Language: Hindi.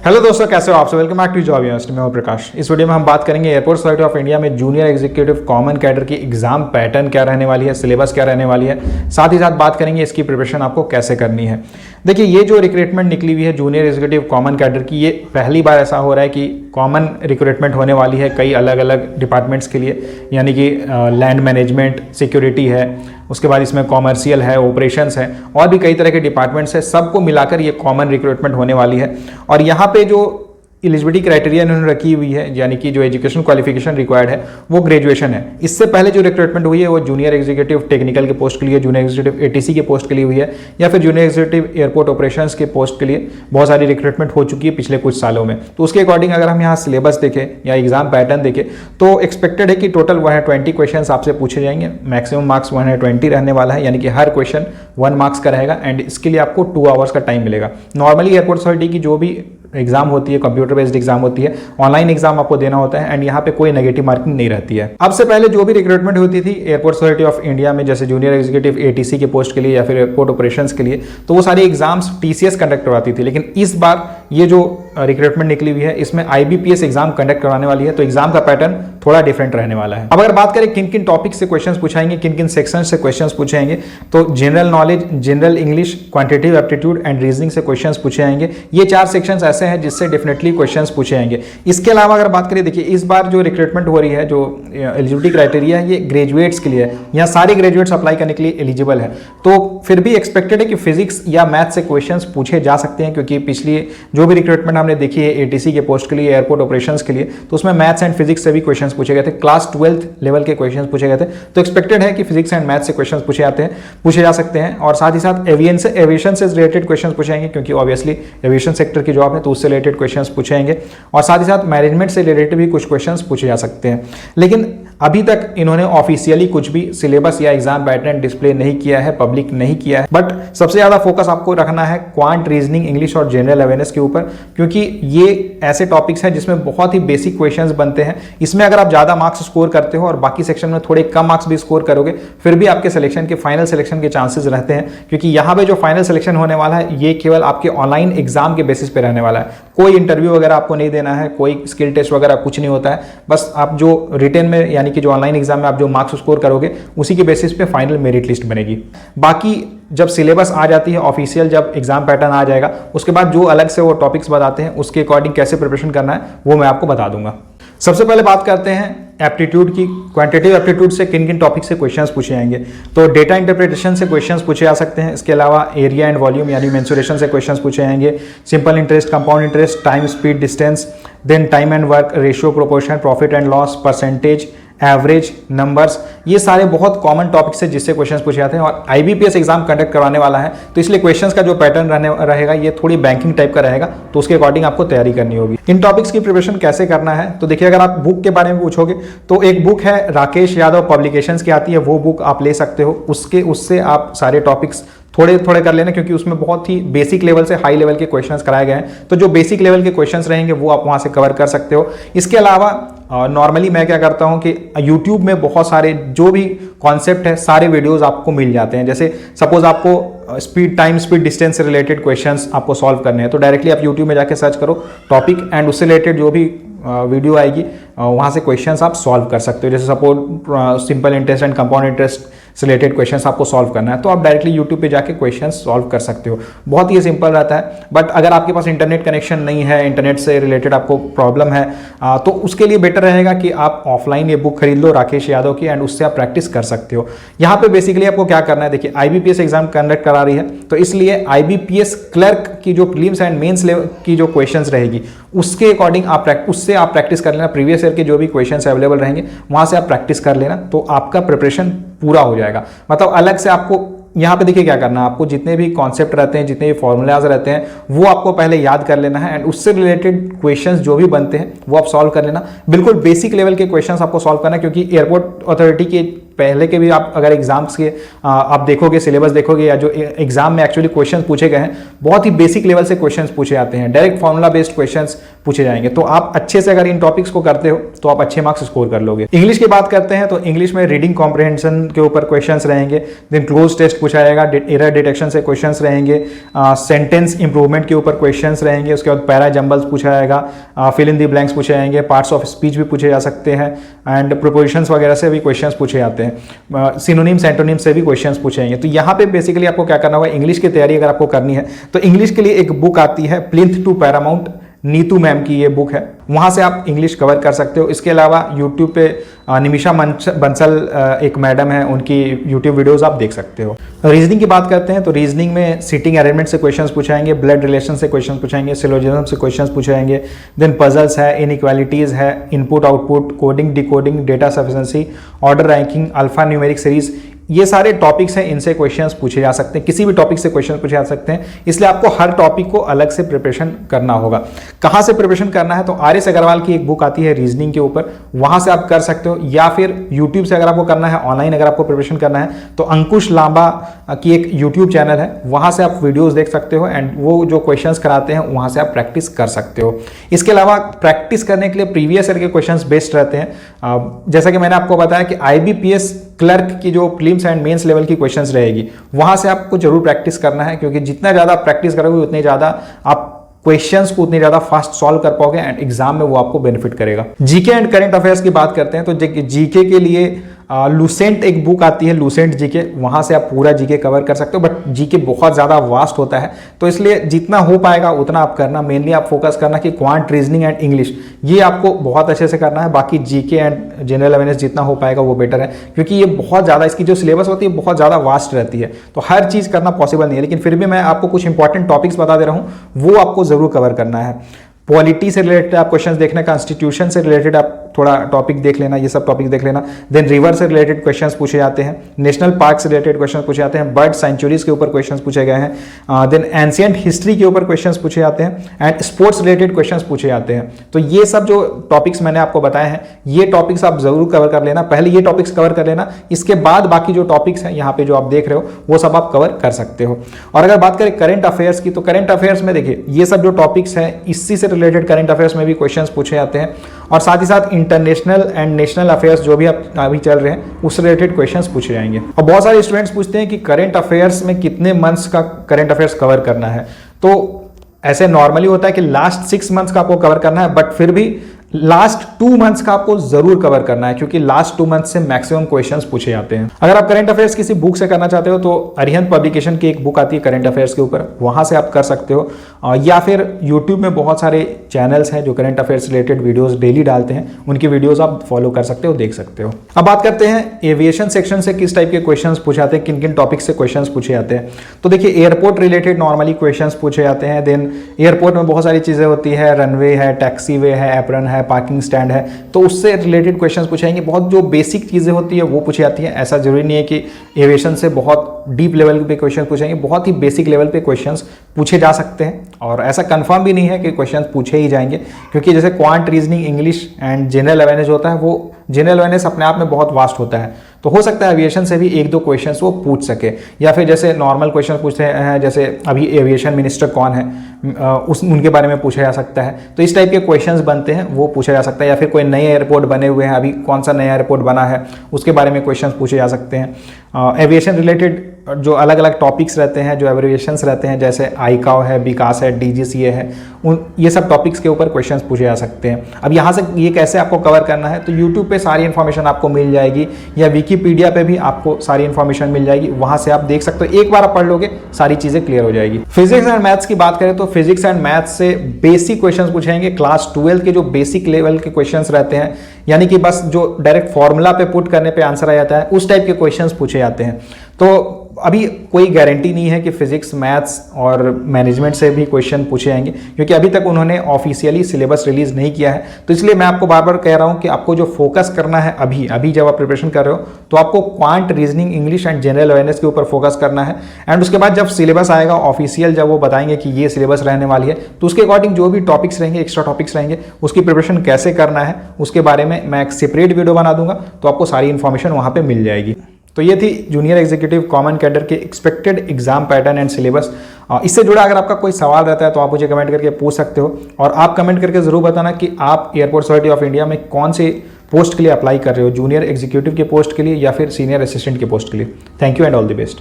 हेलो दोस्तों, कैसे हो आप सब। Welcome back to Job University में। प्रकाश। इस वीडियो में हम बात करेंगे एयरपोर्ट अथॉरिटी ऑफ इंडिया में जूनियर एग्जीक्यूटिव कॉमन कैडर की एग्जाम पैटर्न क्या रहने वाली है, सिलेबस क्या रहने वाली है, साथ ही साथ बात करेंगे इसकी प्रिपरेशन आपको कैसे करनी है। देखिए, ये जो रिक्रूटमेंट निकली हुई है जूनियर एग्जीक्यूटिव कॉमन कैडर की, ये पहली बार ऐसा हो रहा है कि कॉमन रिक्रूटमेंट होने वाली है कई अलग अलग डिपार्टमेंट्स के लिए, यानी कि लैंड मैनेजमेंट, सिक्योरिटी है, उसके बाद इसमें कॉमर्शियल है, ऑपरेशंस है और भी कई तरह के डिपार्टमेंट्स है। सबको मिलाकर ये कॉमन रिक्रूटमेंट होने वाली है। और यहाँ पे जो एलिजिबिलिटी क्राइटेरिया इन्होंने रखी हुई है, यानी कि जो एजुकेशन क्वालिफिकेशन रिक्वायर्ड है वो ग्रेजुएशन है। इससे पहले जो रिक्रूटमेंट हुई है वो जूनियर एग्जीक्यूटिव टेक्निकल के पोस्ट के लिए, जूनियर एग्जीक्यूटिव एटीसी के पोस्ट के लिए हुई है, या फिर जूनियर एग्जीक्यूटिव एयरपोर्ट ऑपरेशंस के पोस्ट के लिए बहुत सारी रिक्रूटमेंट हो चुकी है पिछले कुछ सालों में। तो उसके अकॉर्डिंग अगर हम यहाँ सिलेबस देखें या एग्जाम पैटर्न देखें तो एक्सपेक्टेड है कि टोटल 120 क्वेश्चन आपसे पूछे जाएंगे। मैक्सिमम मार्क्स 120 रहने वाला है, यानी कि हर क्वेश्चन 1 मार्क्स का रहेगा एंड इसके लिए आपको 2 आवर्स का टाइम मिलेगा। नॉर्मली एयरपोर्ट अथॉरिटी की जो भी एग्जाम होती है, कंप्यूटर बेस्ड एग्जाम होती है, ऑनलाइन एग्जाम आपको देना होता है एंड यहाँ पे कोई नेगेटिव मार्किंग नहीं रहती है। अब से पहले जो भी रिक्रूटमेंट होती थी एयरपोर्ट अथॉरिटी ऑफ इंडिया में, जैसे जूनियर एग्जीक्यूटिव एटीसी के पोस्ट के लिए या फिर एयरपोर्ट ऑपरेशंस के लिए, तो वो सारी एग्जाम्स टीसीएस कंडक्ट करवाती थी। लेकिन इस बार ये जो रिक्रूटमेंट निकली हुई है इसमें आईबीपीएस एग्जाम कंडक्ट करवाने वाली है, तो एग्जाम का पैटर्न थोड़ा डिफरेंट रहने वाला है। अब अगर बात करें किन किन टॉपिक से क्वेश्चंस पूछाएंगे, किन किन सेक्शन से क्वेश्चंस पूछेंगे, तो general knowledge, general English, quantitative aptitude and reasoning से क्वेश्चंस पूछे जाएंगे। ये 4 सेक्शंस ऐसे हैं जिससे डेफिनेटली क्वेश्चंस पूछे जाएंगे। इसके अलावा अगर बात करें, देखिए इस बार जो रिक्रूटमेंट हो रही है, जो एलिजिबिलिटी क्राइटेरिया है, ये ग्रेजुएट्स के लिए है। यहाँ सारे ग्रेजुएट्स अप्लाई करने के लिए एलिजिबल है। तो फिर भी एक्सपेक्टेड है कि फिजिक्स या मैथ से क्वेश्चंस पूछे जा सकते हैं, क्योंकि पिछली जो भी रिक्रूटमेंट हमने देखी है एटीसी के पोस्ट के लिए, एयरपोर्ट ऑपरेशंस के लिए, तो उसमें मैथ्स एंड फिजिक्स से भी क्वेश्चंस पूछे गए थे। क्लास 12th लेवल के क्वेश्चंस पूछे गए थे। तो एक्सपेक्टेड है कि फिजिक्स एंड मैथ्स से क्वेश्चंस पूछे जा सकते हैं। और साथ ही साथ एविएशन से रिलेटेड क्वेश्चंस पूछेंगे, क्योंकि ऑब्वियसली एविएशन सेक्टर की जॉब है तो उससे रिलेटेड क्वेश्चंस पूछेंगे। और साथ ही साथ मैनेजमेंट से रिलेटेड भी कुछ क्वेश्चंस पूछे जा सकते हैं। लेकिन अभी तक इन्होंने ऑफिशियली कुछ भी सिलेबस या एग्जाम पैटर्न डिस्प्ले नहीं किया है, पब्लिक नहीं किया है। बट सबसे ज्यादा फोकस आपको रखना है क्वांट, रीजनिंग, इंग्लिश और जनरल अवेयरनेस के ऊपर, क्योंकि ये ऐसे टॉपिक्स हैं जिसमें बहुत ही बेसिक क्वेश्चंस बनते हैं। इसमें अगर आप ज्यादा मार्क्स स्कोर करते हो और बाकी सेक्शन में थोड़े कम मार्क्स भी स्कोर करोगे, फिर भी आपके सिलेक्शन के फाइनल सिलेक्शन के चांसेस रहते हैं, क्योंकि यहाँ पे जो फाइनल सिलेक्शन होने वाला है ये केवल आपके ऑनलाइन एग्जाम के बेसिस पे रहने वाला है। कोई इंटरव्यू वगैरह आपको नहीं देना है, कोई स्किल टेस्ट वगैरह कुछ नहीं होता है। बस आप जो रिटन में, यानी कि जो ऑनलाइन एग्जाम में आप जो मार्क्स स्कोर करोगे उसी के बेसिस पे फाइनल मेरिट लिस्ट बनेगी। बाकी जब सिलेबस आ जाती है ऑफिशियल, जब एग्जाम पैटर्न आ जाएगा, उसके बाद जो अलग से वो टॉपिक्स बताते हैं उसके अकॉर्डिंग कैसे प्रिपरेशन करना है वो मैं आपको बता दूंगा। सबसे पहले बात करते हैं एप्टीट्यूड की। क्वांटिटेटिव एप्टीट्यूड से किन किन टॉपिक से क्वेश्चंस पूछे जाएंगे, तो डेटा इंटरप्रिटेशन से क्वेश्चंस पूछे जा सकते हैं। इसके अलावा एरिया एंड वॉल्यूम यानी मेंसुरेशन से क्वेश्चंस पूछे जाएंगे। Simple interest, compound interest, time, speed, distance, then time and work, ratio, proportion, profit and loss, percentage, average, numbers, ये सारे बहुत कॉमन टॉपिक्स है जिससे क्वेश्चंस पूछे जाते हैं। और आईबीपीएस एग्जाम कंडक्ट करवाने वाला है तो इसलिए क्वेश्चंस का जो पैटर्न रहेगा ये थोड़ी बैंकिंग टाइप का रहेगा, तो उसके अकॉर्डिंग आपको तैयारी करनी होगी। इन टॉपिक्स की प्रिपरेशन कैसे करना है, तो देखिए अगर आप बुक के बारे में पूछोगे तो एक बुक है राकेश यादव पब्लिकेशंस की आती है, वो बुक आप ले सकते हो। उससे आप सारे टॉपिक्स थोड़े थोड़े कर लेना, क्योंकि उसमें बहुत ही बेसिक लेवल से हाई लेवल के क्वेश्चंस कराए गए हैं। तो जो बेसिक लेवल के क्वेश्चंस रहेंगे वो आप वहां से कवर कर सकते हो। इसके अलावा नॉर्मली मैं क्या करता हूं कि यूट्यूब में बहुत सारे जो भी कॉन्सेप्ट है सारे वीडियोस आपको मिल जाते हैं। जैसे सपोज आपको स्पीड, टाइम, स्पीड, डिस्टेंस से रिलेटेड क्वेश्चंस आपको सॉल्व करने हैं, तो डायरेक्टली आप यूट्यूब में जाके सर्च करो टॉपिक एंड उससे रिलेटेड जो भी वीडियो आएगी वहां से क्वेश्चंस आप सॉल्व कर सकते हो। जैसे suppose simple interest and compound interest से रिलेटेड क्वेश्चंस आपको सॉल्व करना है, तो आप डायरेक्टली यूट्यूब पे जाके क्वेश्चंस सॉल्व कर सकते हो। बहुत ही सिंपल रहता है। बट अगर आपके पास इंटरनेट कनेक्शन नहीं है, इंटरनेट से रिलेटेड आपको प्रॉब्लम है, तो उसके लिए बेटर रहेगा कि आप ऑफलाइन ये बुक खरीद लो राकेश यादव की, एंड उससे आप प्रैक्टिस कर सकते हो। यहाँ पे बेसिकली आपको क्या करना है, देखिए आईबीपीएस एग्जाम कंडक्ट करा रही है, तो इसलिए आईबीपीएस क्लर्क की जो प्रीलिम्स एंड मेंस लेवल की जो क्वेश्चंस रहेगी उसके अकॉर्डिंग उससे आप प्रैक्टिस कर लेना। प्रीवियस ईयर के जो भी क्वेश्चंस अवेलेबल रहेंगे वहां से आप प्रैक्टिस कर लेना, तो आपका प्रिपरेशन पूरा हो जाएगा। मतलब अलग से आपको यहाँ पे देखिए क्या करना है, आपको जितने भी कॉन्सेप्ट रहते हैं, जितने भी फॉर्मूलाज रहते हैं, वो आपको पहले याद कर लेना है एंड उससे रिलेटेड क्वेश्चंस जो भी बनते हैं वो आप सॉल्व कर लेना। बिल्कुल बेसिक लेवल के क्वेश्चंस आपको सॉल्व करना है, क्योंकि एयरपोर्ट अथॉरिटी के पहले के भी आप अगर एग्जाम्स के आप देखोगे, सिलेबस देखोगे या जो एग्जाम में एक्चुअली क्वेश्चन पूछे गए हैं, बहुत ही बेसिक लेवल से क्वेश्चन पूछे जाते हैं, डायरेक्ट फॉर्मूला बेस्ड क्वेश्चन पूछे जाएंगे। तो आप अच्छे से अगर इन टॉपिक्स को करते हो तो आप अच्छे मार्क्स स्कोर कर लोगे। इंग्लिश की बात करते हैं तो इंग्लिश में रीडिंग कॉम्प्रिहेंशन के ऊपर क्वेश्चंस रहेंगे, देन क्लोज टेस्ट पूछा जाएगा, एरर डिटेक्शन से क्वेश्चंस रहेंगे, सेंटेंस इंप्रूवमेंट के ऊपर क्वेश्चंस रहेंगे, उसके बाद पैरा जंबल्स पूछा जाएगा, फिल इन दी ब्लैंक्स पूछे जाएंगे, पार्ट्स ऑफ स्पीच भी पूछे जा सकते हैं, एंड प्रोपोजिशंस वगैरह से भी क्वेश्चंस पूछे जाते हैं, सिनोनिम्स एंटोनिम्स से भी क्वेश्चंस पूछे जाएंगे। तो यहाँ पे बेसिकली आपको क्या करना होगा, इंग्लिश की तैयारी अगर आपको करनी है तो इंग्लिश के लिए एक बुक आती है plinth to paramount, Neetu ma'am की ये बुक है, वहां से आप इंग्लिश कवर कर सकते हो। इसके अलावा यूट्यूब पे निमिषा बंसल एक मैडम है, उनकी यूट्यूब वीडियोस आप देख सकते हो। रीजनिंग की बात करते हैं तो रीजनिंग में सीटिंग अरेंजमेंट से क्वेश्चंस पूछाएंगे, ब्लड रिलेशन से क्वेश्चंस पूछाएंगे, सिलोजिज्म से क्वेश्चंस पूछाएंगे, देन पजल्स है, इनइक्वालिटीज है, input output, coding decoding, data sufficiency, order ranking, alpha numeric series, ये सारे टॉपिक्स हैं, इनसे क्वेश्चंस पूछे जा सकते हैं, किसी भी टॉपिक से क्वेश्चन पूछे जा सकते हैं। इसलिए आपको हर टॉपिक को अलग से प्रिपरेशन करना होगा। कहाँ से प्रिपरेशन करना है तो आर.एस. अग्रवाल की एक बुक आती है रीजनिंग के ऊपर, वहां से आप कर सकते हो, या फिर यूट्यूब से अगर आपको करना है, ऑनलाइन अगर आपको प्रिपरेशन करना है तो अंकुश लांबा की एक यूट्यूब चैनल है, वहां से आप वीडियोज देख सकते हो एंड वो जो क्वेश्चंस कराते हैं वहां से आप प्रैक्टिस कर सकते हो। इसके अलावा प्रैक्टिस करने के लिए प्रीवियस ईयर के क्वेश्चंस बेस्ट रहते हैं। जैसा कि मैंने आपको बताया कि IBPS क्लर्क की जो प्रीलिम्स एंड मेंस लेवल की क्वेश्चंस रहेगी, वहां से आपको जरूर प्रैक्टिस करना है, क्योंकि जितना ज्यादा प्रैक्टिस करोगे उतनी ज्यादा आप क्वेश्चंस को उतनी ज्यादा फास्ट सॉल्व कर पाओगे एंड एग्जाम में वो आपको बेनिफिट करेगा। जीके एंड करंट अफेयर्स की बात करते हैं तो जीके के लिए लूसेंट एक बुक आती है, लूसेंट जीके, वहां से आप पूरा जीके कवर कर सकते हो, बट जीके बहुत ज्यादा वास्ट होता है, तो इसलिए जितना हो पाएगा उतना आप करना। मेनली आप फोकस करना कि क्वांट, रीजनिंग एंड इंग्लिश, ये आपको बहुत अच्छे से करना है। बाकी जीके एंड जनरल अवेयरनेस जितना हो पाएगा वो बेटर है, क्योंकि ये बहुत ज्यादा, इसकी जो सिलेबस होती है बहुत ज्यादा वास्ट रहती है, तो हर चीज करना पॉसिबल नहीं है। लेकिन फिर भी मैं आपको कुछ इंपॉर्टेंट टॉपिक्स बता दे रहा हूं, वो आपको जरूर कवर करना है। पॉलिटी से रिलेटेड आप क्वेश्चंस देखना, कॉन्स्टिट्यूशन से रिलेटेड आप थोड़ा टॉपिक देख लेना, ये सब टॉपिक देख लेना। देन रिवर से रिलेटेड क्वेश्चंस पूछे जाते हैं, नेशनल पार्क से रिलेटेड क्वेश्चंस पूछे जाते हैं, बर्ड सेंचुरीज के ऊपर क्वेश्चंस पूछे गए हैं, देन एंशिएंट हिस्ट्री के ऊपर क्वेश्चंस पूछे जाते हैं, एंड स्पोर्ट्स रिलेटेड क्वेश्चंस पूछे जाते हैं। तो ये सब जो टॉपिक्स मैंने आपको बताए हैं, ये टॉपिक्स आप जरूर कवर कर लेना। पहले ये टॉपिक्स कवर कर लेना, इसके बाद बाकी जो टॉपिक्स हैं यहाँ पे जो आप देख रहे हो वो सब आप कवर कर सकते हो। और अगर बात करें करंट अफेयर्स की, तो करंट अफेयर्स में देखिए ये सब जो टॉपिक्स हैं, इसी से रिलेटेड करंट अफेयर्स में भी क्वेश्चंस पूछे जाते हैं, और साथ ही साथ इंटरनेशनल एंड नेशनल अफेयर्स जो भी अभी चल रहे हैं उससे रिलेटेड क्वेश्चंस पूछे जाएंगे। और बहुत सारे स्टूडेंट्स पूछते हैं कि करंट अफेयर्स में कितने मंथ्स का करंट अफेयर्स कवर करना है। तो ऐसे नॉर्मली होता है कि लास्ट 6 मंथ्स का आपको कवर करना है, बट फिर भी लास्ट 2 मंथ्स का आपको जरूर कवर करना है, क्योंकि लास्ट 2 मंथ से मैक्सिमम क्वेश्चंस पूछे जाते हैं। अगर आप करंट अफेयर्स किसी बुक से करना चाहते हो तो अरिहंत पब्लिकेशन की एक बुक आती है करंट अफेयर्स के ऊपर, वहां से आप कर सकते हो, या फिर यूट्यूब में बहुत सारे चैनल्स हैं जो current affairs related videos daily डालते हैं, उनकी वीडियोस आप फॉलो कर सकते हो, देख सकते हो। अब बात करते हैं एविएशन सेक्शन से किस टाइप के क्वेश्चंस पूछे जाते हैं, किन किन टॉपिक से क्वेश्चंस पूछे जाते हैं। तो देखिए एयरपोर्ट रिलेटेड नॉर्मली क्वेश्चंस पूछे जाते हैं। देन एयरपोर्ट में बहुत सारी चीजें होती है, रनवे है, टैक्सी वे है, एप्रन है, पार्किंग स्टैंड है, तो उससे रिलेटेड क्वेश्चंस पूछेंगे। बहुत जो बेसिक चीजें होती है वो पूछी जाती है। ऐसा जरूरी नहीं है कि एविएशन से बहुत डीप लेवल पे क्वेश्चन पूछेंगे, बहुत ही बेसिक लेवल पे क्वेश्चंस पूछे जा सकते हैं, और ऐसा कंफर्म भी नहीं है कि क्वेश्चंस पूछे ही जाएंगे, क्योंकि जैसे quant, reasoning, English and general awareness होता है, वो जनरल अवेयरनेस अपने आप में बहुत वास्ट होता है, तो हो सकता है एविएशन से भी 1-2 क्वेश्चंस वो पूछ सके, या फिर जैसे नॉर्मल क्वेश्चन पूछते हैं, जैसे अभी एविएशन मिनिस्टर कौन है उनके बारे में पूछा जा सकता है, तो इस टाइप के क्वेश्चंस बनते हैं वो पूछा जा सकता है। या फिर कोई नए एयरपोर्ट बने हुए हैं, अभी कौन सा नया एयरपोर्ट बना है उसके बारे में क्वेश्चंस पूछे जा सकते हैं। एविएशन रिलेटेड जो अलग अलग टॉपिक्स रहते हैं, जो एब्रिविएशंस रहते हैं, जैसे आईकाओ है, विकास है, DGCA है, ये सब टॉपिक्स के ऊपर क्वेश्चंस पूछे जा सकते हैं। अब यहाँ से ये कैसे आपको कवर करना है, तो यूट्यूब पे सारी इन्फॉर्मेशन आपको मिल जाएगी, या विकीपीडिया पे भी आपको सारी इन्फॉर्मेशन मिल जाएगी, वहां से आप देख सकते हो। एक बार आप पढ़ लोगे सारी चीजें क्लियर हो जाएगी। फिजिक्स एंड मैथ्स की बात करें तो फिजिक्स एंड मैथ्स से बेसिक क्वेश्चंस पूछेंगे। क्लास 12 के जो बेसिक लेवल के क्वेश्चंस रहते हैं, यानी कि बस जो डायरेक्ट फॉर्मूला पे पुट करने पे आंसर आ जाता है, उस टाइप के क्वेश्चंस पूछे जाते हैं। तो अभी कोई गारंटी नहीं है कि फिजिक्स, मैथ्स और मैनेजमेंट से भी क्वेश्चन पूछे जाएंगे, क्योंकि अभी तक उन्होंने ऑफिशियली सिलेबस रिलीज नहीं किया है। तो इसलिए मैं आपको बार बार कह रहा हूं कि आपको जो फोकस करना है अभी जब आप प्रिपरेशन कर रहे हो, तो आपको quant, reasoning, English and general awareness के ऊपर फोकस करना है। एंड उसके बाद जब सिलेबस आएगा ऑफिशियल, जब वो बताएंगे कि ये सिलेबस रहने वाली है, तो उसके अकॉर्डिंग जो भी टॉपिक्स रहेंगे, एक्स्ट्रा टॉपिक्स रहेंगे, उसकी प्रिपरेशन कैसे करना है उसके बारे में में मैं एक सेपरेट वीडियो बना दूंगा, तो आपको सारी इन्फॉर्मेशन वहाँ पे मिल जाएगी। तो ये थी जूनियर एग्जीक्यूटिव कॉमन कैडर के expected exam pattern and syllabus. इससे जुड़ा अगर आपका कोई सवाल रहता है तो आप मुझे कमेंट करके पूछ सकते हो, और आप कमेंट करके ज़रूर बताना कि आप एयरपोर्ट्स अथॉरिटी ऑफ इंडिया में कौन से पोस्ट के लिए अप्लाई कर रहे हो, जूनियर एग्जीक्यूटिव के पोस्ट के लिए या फिर सीनियर असिस्टेंट के पोस्ट के लिए। Thank you and all the best.